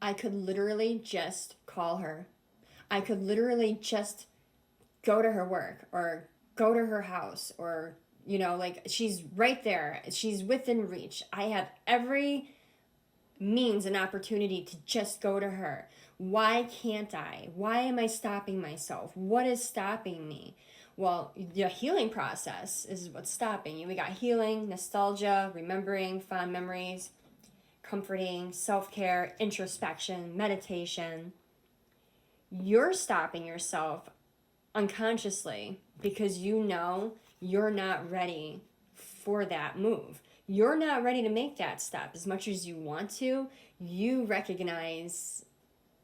I could literally just call her. I could literally just go to her work or go to her house or, like she's right there. She's within reach. I have every means and opportunity to just go to her. Why can't I? Why am I stopping myself? What is stopping me? Well, the healing process is what's stopping you. We got healing, nostalgia, remembering fond memories, comforting, self care, introspection, meditation. You're stopping yourself unconsciously because you know you're not ready for that move. You're not ready to make that step as much as you want to. You recognize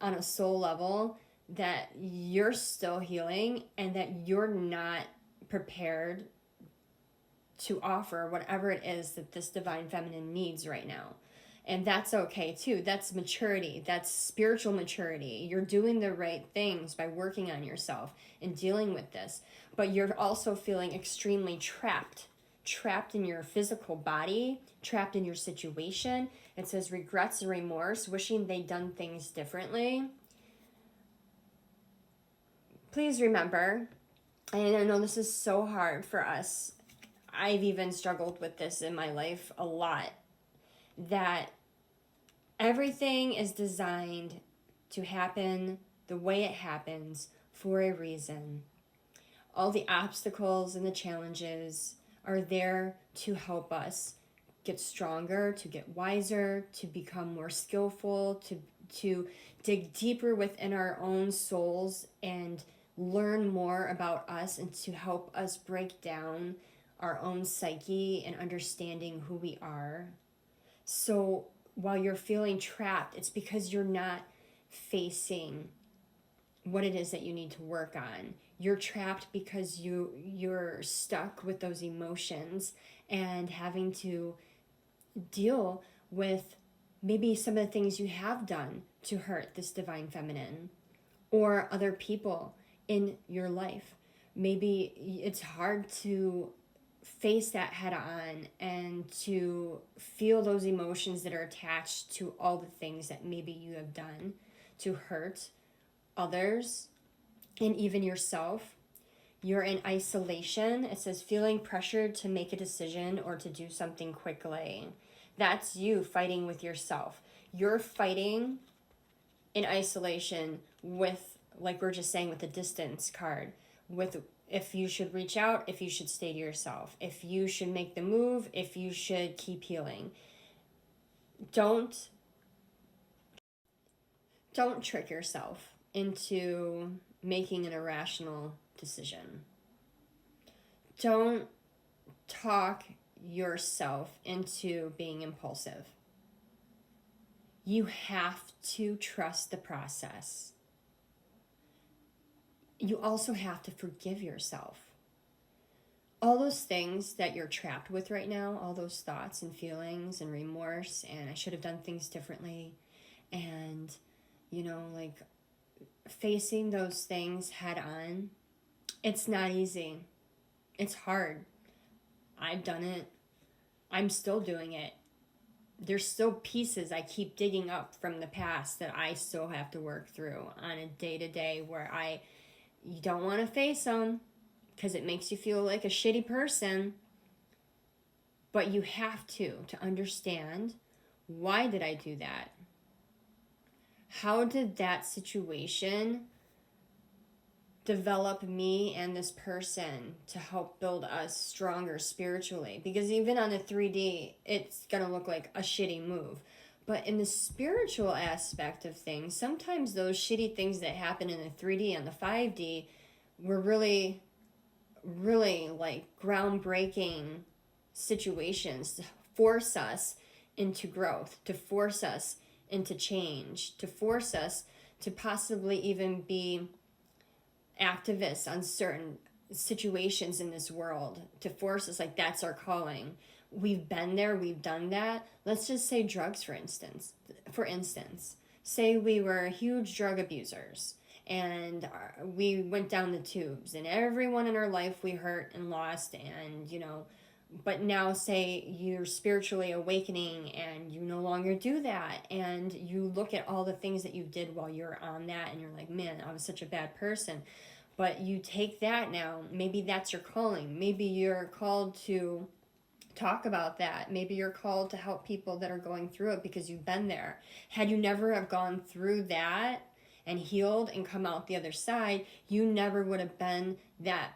on a soul level that you're still healing and that you're not prepared to offer whatever it is that this divine feminine needs right now. And that's okay too. That's maturity. That's spiritual maturity. You're doing the right things by working on yourself and dealing with this. But you're also feeling extremely trapped in your physical body, trapped in your situation. It says regrets and remorse, wishing they'd done things differently. Please remember, and I know this is so hard for us, I've even struggled with this in my life a lot, that everything is designed to happen the way it happens for a reason. All the obstacles and the challenges are there to help us get stronger, to get wiser, to become more skillful, to dig deeper within our own souls and learn more about us, and to help us break down our own psyche and understanding who we are. So while you're feeling trapped, it's because you're not facing what it is that you need to work on. You're trapped because you're stuck with those emotions and having to deal with maybe some of the things you have done to hurt this divine feminine or other people in your life. Maybe it's hard to face that head on and to feel those emotions that are attached to all the things that maybe you have done to hurt others and even yourself. You're in isolation. It says feeling pressured to make a decision or to do something quickly. That's you fighting with yourself. You're fighting in isolation with, like we're just saying with the distance card, with if you should reach out, if you should stay to yourself, if you should make the move, if you should keep healing. Don't trick yourself into making an irrational decision. Don't talk yourself into being impulsive. You have to trust the process. You also have to forgive yourself. All those things that you're trapped with right now, all those thoughts and feelings and remorse and I should have done things differently, and like facing those things head on, it's not easy. It's hard. I've done it. I'm still doing it. There's still pieces I keep digging up from the past that I still have to work through on a day-to-day where you don't want to face them because it makes you feel like a shitty person. But you have to understand, why did I do that? How did that situation develop me and this person to help build us stronger spiritually? Because even on the 3D, it's going to look like a shitty move. But in the spiritual aspect of things, sometimes those shitty things that happen in the 3D and the 5D were really, really like groundbreaking situations to force us into growth, to force us into change, to force us to possibly even be activists on certain situations in this world, to force us, like that's our calling. We've been there, we've done that. Let's just say drugs, for instance. Say we were huge drug abusers and we went down the tubes and everyone in our life we hurt and lost, and but now say you're spiritually awakening and you no longer do that, and you look at all the things that you did while you're on that and you're like, man, I was such a bad person. But you take that now, maybe that's your calling. Maybe you're called to talk about that. Maybe you're called to help people that are going through it because you've been there. Had you never have gone through that and healed and come out the other side, you never would have been that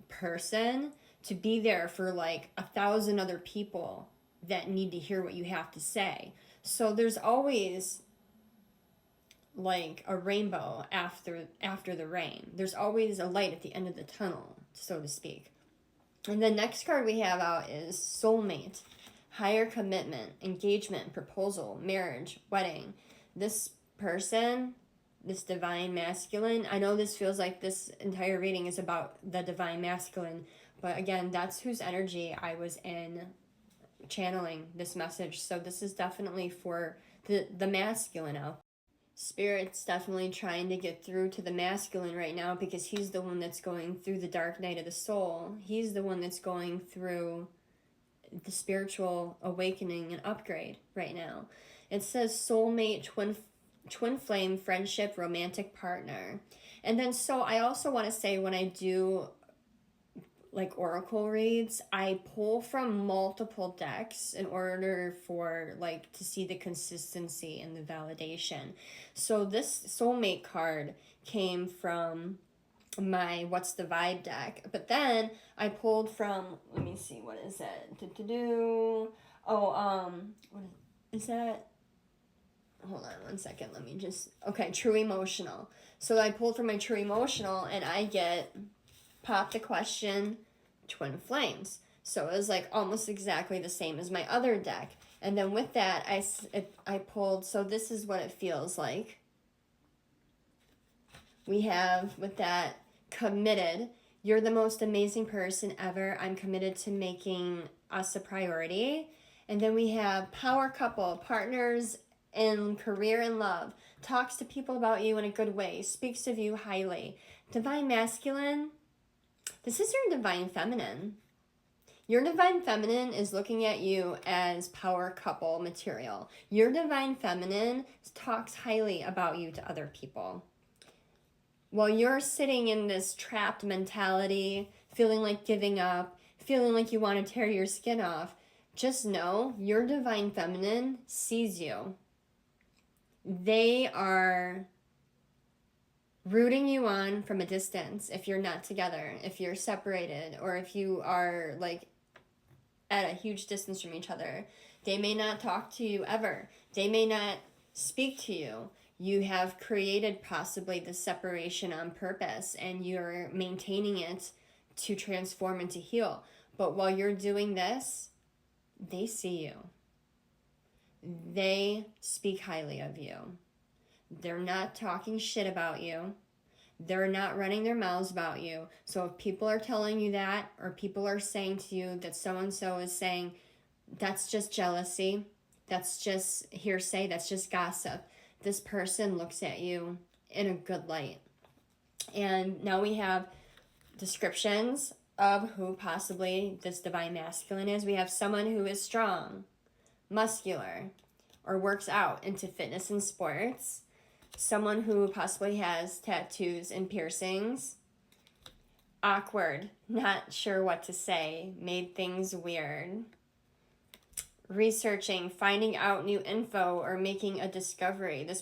person to be there for like 1,000 other people that need to hear what you have to say. So there's always like a rainbow after the rain. There's always a light at the end of the tunnel, so to speak. And the next card we have out is soulmate, higher commitment, engagement, proposal, marriage, wedding. This person, this divine masculine, I know this feels like this entire reading is about the divine masculine, but again, that's whose energy I was in channeling this message. So this is definitely for the masculine out. Spirit's definitely trying to get through to the masculine right now because he's the one that's going through the dark night of the soul. He's the one that's going through the spiritual awakening and upgrade right now. It says soulmate, twin flame, friendship, romantic partner. And then so I also want to say when I do like oracle reads, I pull from multiple decks in order for like to see the consistency and the validation. So this soulmate card came from my What's the Vibe deck, but then I pulled from, let me see, what is it? What is that? Hold on one second, let me just, okay, True Emotional. So I pulled from my True Emotional and I get pop the question, twin flames. So it was like almost exactly the same as my other deck. And then with that, I pulled, so this is what it feels like. We have with that committed. You're the most amazing person ever. I'm committed to making us a priority. And then we have power couple, partners in career and love. Talks to people about you in a good way. Speaks of you highly. Divine masculine. This is your divine feminine. Your divine feminine is looking at you as power couple material. Your divine feminine talks highly about you to other people. While you're sitting in this trapped mentality, feeling like giving up, feeling like you want to tear your skin off, just know your divine feminine sees you. They are rooting you on from a distance if you're not together, if you're separated, or if you are like at a huge distance from each other. They may not talk to you ever. They may not speak to you. You have created possibly the separation on purpose and you're maintaining it to transform and to heal. But while you're doing this, they see you. They speak highly of you. They're not talking shit about you. They're not running their mouths about you. So if people are telling you that, or people are saying to you that so-and-so is saying, that's just jealousy, that's just hearsay, that's just gossip, this person looks at you in a good light. And now we have descriptions of who possibly this divine masculine is. We have someone who is strong, muscular, or works out into fitness and sports. Someone who possibly has tattoos and piercings. Awkward, not sure what to say, made things weird. Researching, finding out new info, or making a discovery. This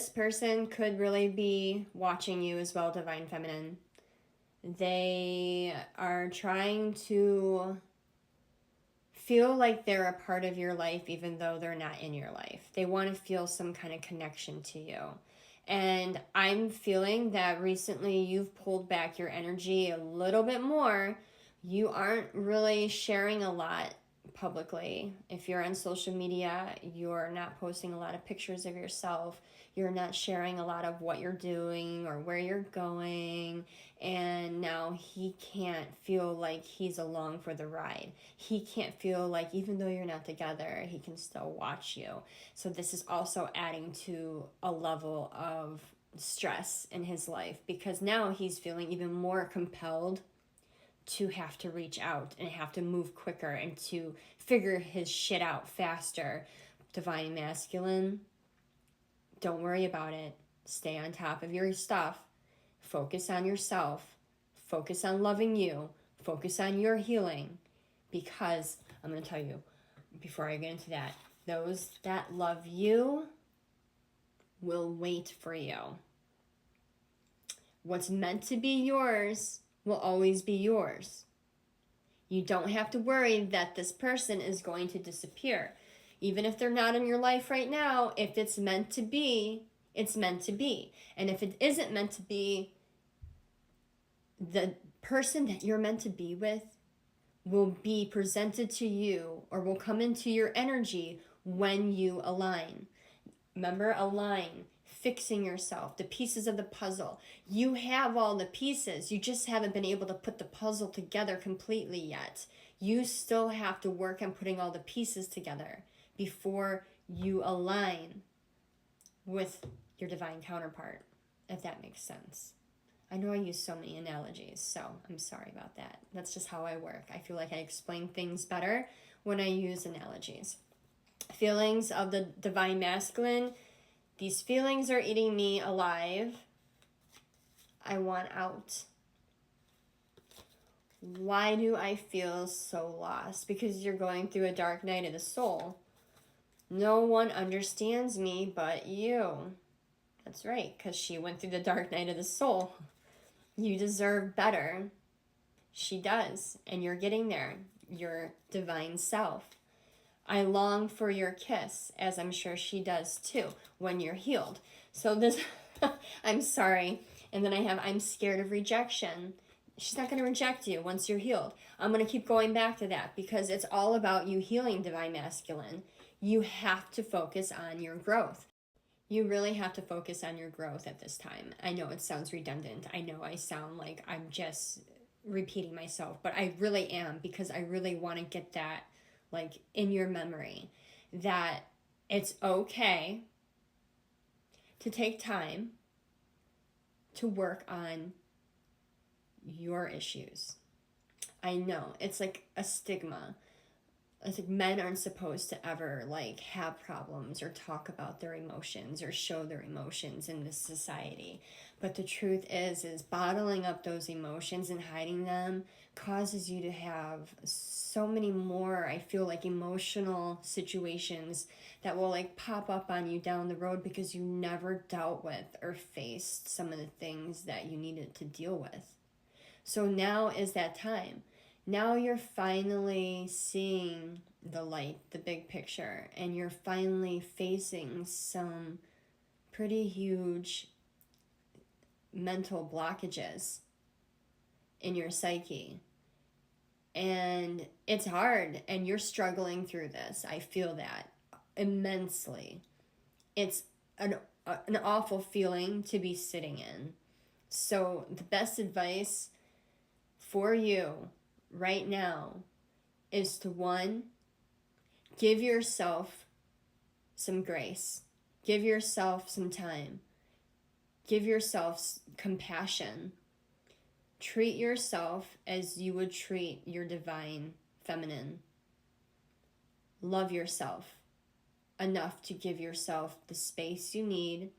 person could really be watching you as well, divine feminine. They are trying to feel like they're a part of your life even though they're not in your life. They want to feel some kind of connection to you. And I'm feeling that recently you've pulled back your energy a little bit more. You aren't really sharing a lot publicly. If you're on social media, you're not posting a lot of pictures of yourself. You're not sharing a lot of what you're doing or where you're going. And now he can't feel like he's along for the ride. He can't feel like even though you're not together, he can still watch you. So this is also adding to a level of stress in his life because now he's feeling even more compelled to have to reach out and have to move quicker and to figure his shit out faster. Divine Masculine, don't worry about it. Stay on top of your stuff. Focus on yourself. Focus on loving you. Focus on your healing. Because I'm going to tell you, before I get into that, those that love you will wait for you. What's meant to be yours will always be yours. You don't have to worry that this person is going to disappear. Even if they're not in your life right now, if it's meant to be, it's meant to be. And if it isn't meant to be, the person that you're meant to be with will be presented to you or will come into your energy when you align. Remember, align, fixing yourself, the pieces of the puzzle. You have all the pieces. You just haven't been able to put the puzzle together completely yet. You still have to work on putting all the pieces together before you align with your divine counterpart, if that makes sense. I know I use so many analogies, so I'm sorry about that. That's just how I work. I feel like I explain things better when I use analogies. Feelings of the divine masculine. These feelings are eating me alive. I want out. Why do I feel so lost? Because you're going through a dark night of the soul. No one understands me but you. That's right, because she went through the dark night of the soul. You deserve better. She does, and you're getting there. Your divine self. I long for your kiss, as I'm sure she does too, when you're healed. So this, I'm sorry. And then I have, I'm scared of rejection. She's not going to reject you once you're healed. I'm going to keep going back to that because it's all about you healing, divine masculine. You have to focus on your growth. You really have to focus on your growth at this time. I know it sounds redundant. I know I sound like I'm just repeating myself, but I really am because I really want to get that like in your memory that it's okay to take time to work on your issues. I know it's like a stigma. It's like men aren't supposed to ever like have problems or talk about their emotions or show their emotions in this society. But the truth is bottling up those emotions and hiding them causes you to have so many more, I feel like, emotional situations that will like pop up on you down the road because you never dealt with or faced some of the things that you needed to deal with. So now is that time. Now you're finally seeing the light, the big picture, and you're finally facing some pretty huge mental blockages in your psyche. And it's hard, and you're struggling through this. I feel that immensely. It's an awful feeling to be sitting in. So the best advice for you right now is to, one, give yourself some grace. Give yourself some time. Give yourself compassion. Treat yourself as you would treat your divine feminine. Love yourself enough to give yourself the space you need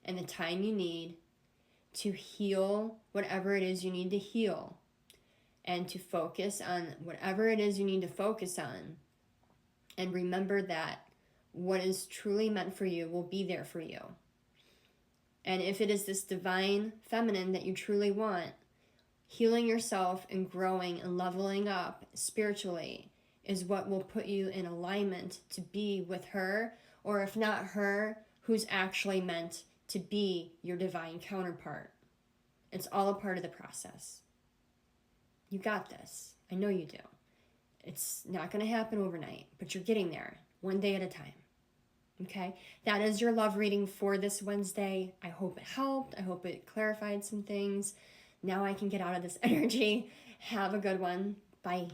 and the time you need to heal whatever it is you need to heal, and to focus on whatever it is you need to focus on. And remember that what is truly meant for you will be there for you. And if it is this divine feminine that you truly want, healing yourself and growing and leveling up spiritually is what will put you in alignment to be with her, or if not her, who's actually meant to be your divine counterpart. It's all a part of the process. You got this. I know you do. It's not going to happen overnight, but you're getting there one day at a time. Okay? That is your love reading for this Wednesday. I hope it helped. I hope it clarified some things. Now I can get out of this energy. Have a good one. Bye.